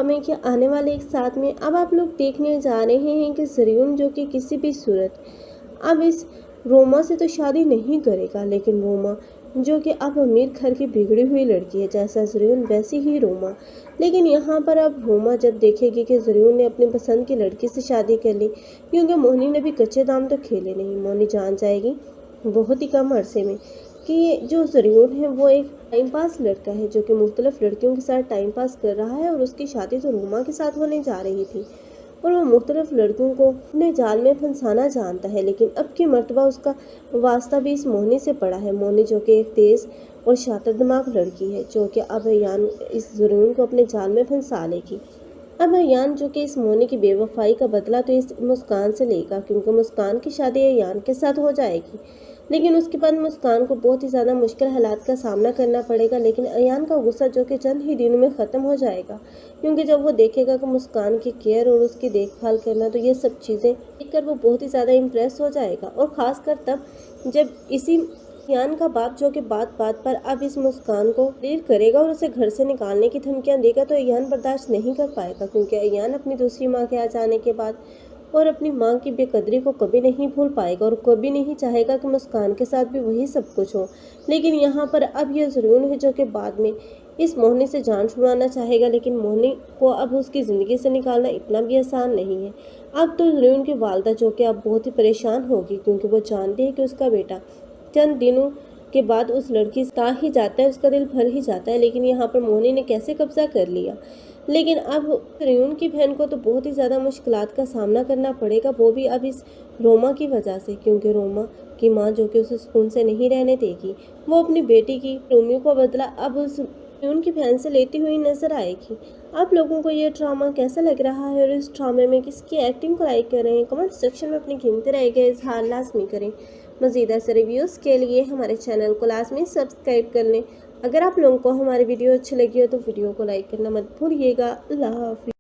हमें कि आने वाले एक साथ में अब आप लोग देखने जा रहे हैं कि ज़रियुन जो कि किसी भी सूरत अब इस रोमा से तो शादी नहीं करेगा, लेकिन रोमा जो कि अब अमीर घर की बिगड़ी हुई लड़की है, जैसा ज़रियुन वैसी ही रोमा। लेकिन यहाँ पर अब रोमा जब देखेगी कि ज़रियुन ने अपनी पसंद की लड़की से शादी कर ली, क्योंकि मोहिनी ने भी कच्चे दाम तो खेले नहीं, मोहिनी जान जाएगी बहुत ही कम अरसे में कि जो ज़रियुन है वो एक टाइम पास लड़का है जो कि मुख्तलिफ लड़कियों के साथ टाइम पास कर रहा है, और उसकी शादी तो रोमा के साथ होने जा रही थी और वो मुख्तलिफ लड़कियों को अपने जाल में फंसाना जानता है। लेकिन अब की मर्तबा उसका वास्ता भी इस मोहिनी से पड़ा है। मोहिनी जो कि एक तेज़ और शातिर दिमाग लड़की है, जो कि अब अयान इस ज़रियुन को अपने जाल में फंसा लेगी। अब अयान जो कि इस मोहिनी की बेवफाई का बदला तो इस मुस्कान से लेगा, क्योंकि मुस्कान की शादी अयान के साथ हो जाएगी। लेकिन उसके बाद मुस्कान को बहुत ही ज़्यादा मुश्किल हालात का सामना करना पड़ेगा। लेकिन अयान का गुस्सा जो कि चंद ही दिनों में ख़त्म हो जाएगा, क्योंकि जब वो देखेगा कि मुस्कान की केयर और उसकी देखभाल करना, तो ये सब चीज़ें देखकर वो बहुत ही ज़्यादा इम्प्रेस हो जाएगा। और ख़ासकर तब जब इसी अयान का बाप जो कि बात बात पर अब इस मुस्कान को क्लियर करेगा और उसे घर से निकालने की धमकियां देगा, तो अयान बर्दाश्त नहीं कर पाएगा, क्योंकि अयान अपनी दूसरी माँ के आ जाने के बाद और अपनी माँ की बेकदरी को कभी नहीं भूल पाएगा और कभी नहीं चाहेगा कि मुस्कान के साथ भी वही सब कुछ हो। लेकिन यहाँ पर अब ये ज़रूर है जो कि बाद में इस मोहिनी से जान छुड़ाना चाहेगा, लेकिन मोहिनी को अब उसकी ज़िंदगी से निकालना इतना भी आसान नहीं है। अब तो ज़रूर की वालदा जो कि अब बहुत ही परेशान होगी, क्योंकि वो जानती है कि उसका बेटा चंद दिनों के बाद उस लड़की से आ ही जाता है, उसका दिल भर ही जाता है। लेकिन यहाँ पर मोहिनी ने कैसे कब्जा कर लिया। लेकिन अब ज़रियुन की बहन को तो बहुत ही ज़्यादा मुश्किलात का सामना करना पड़ेगा, वो भी अब इस रोमा की वजह से, क्योंकि रोमा की माँ जो कि उसे सुकून से नहीं रहने देगी, वो अपनी बेटी की रोमियो का बदला अब उस ज़रियुन की बहन से लेती हुई नजर आएगी। आप लोगों को ये ड्रामा कैसा लग रहा है और इस ड्रामे में किसकी एक्टिंग को लाइक कर रहे हैं, कमेंट सेक्शन में अपनी कीमती राय का इजहार लाजमी करें। मज़ीद ऐसे रिव्यूज़ के लिए हमारे चैनल को लाजमी सब्सक्राइब कर लें। अगर आप लोगों को हमारी वीडियो अच्छी लगी हो तो वीडियो को लाइक करना मत भूलिएगा। अल्लाह हाफ़िज़।